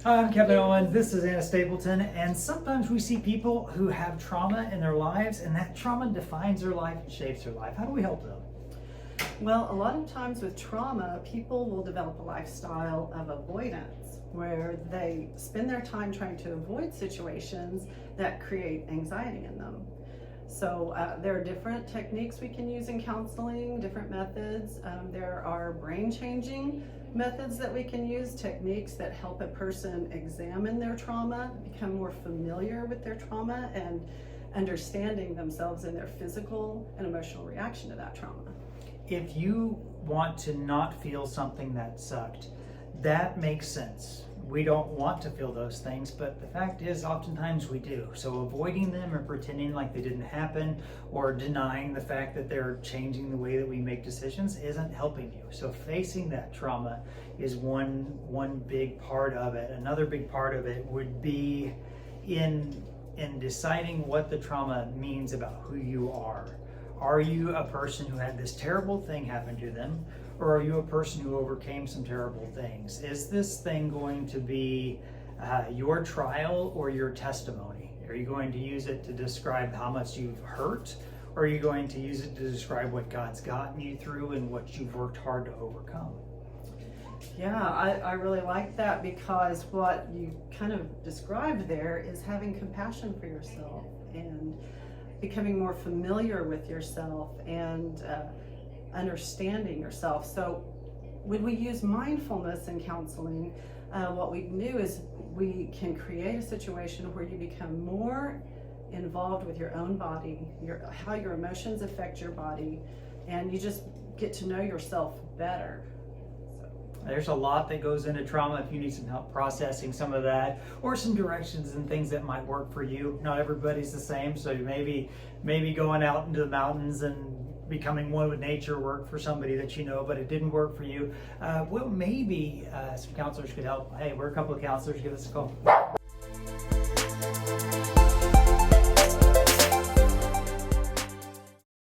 Hi, I'm Kevon Owen. This is Anna Stapleton, and sometimes we see people who have trauma in their lives, and that trauma defines their life and shapes their life. How do we help them? Well, a lot of times with trauma, people will develop a lifestyle of avoidance where they spend their time trying to avoid situations that create anxiety in them. So there are different techniques we can use in counseling, different methods. There are brain-changing methods that we can use, techniques that help a person examine their trauma, become more familiar with their trauma, and understanding themselves and their physical and emotional reaction to that trauma. If you want to not feel something that sucked, that makes sense. We don't want to feel those things, but the fact is oftentimes we do. So avoiding them or pretending like they didn't happen or denying the fact that they're changing the way that we make decisions isn't helping you. So facing that trauma is one big part of it. Another big part of it would be in deciding what the trauma means about who you are. Are you a person who had this terrible thing happen to them, or are you a person who overcame some terrible things? Is this thing going to be your trial or your testimony? Are you going to use it to describe how much you've hurt, or are you going to use it to describe what God's gotten you through and what you've worked hard to overcome? Yeah, I really like that, because what you kind of described there is having compassion for yourself and becoming more familiar with yourself and understanding yourself. So when we use mindfulness in counseling, what we can do is we can create a situation where you become more involved with your own body, how your emotions affect your body, and you just get to know yourself better. There's a lot that goes into trauma. If you need some help processing some of that, or some directions and things that might work for you. Not everybody's the same, so maybe going out into the mountains and becoming one with nature worked for somebody that you know, but it didn't work for you. Well, maybe some counselors could help. Hey, we're a couple of counselors. Give us a call.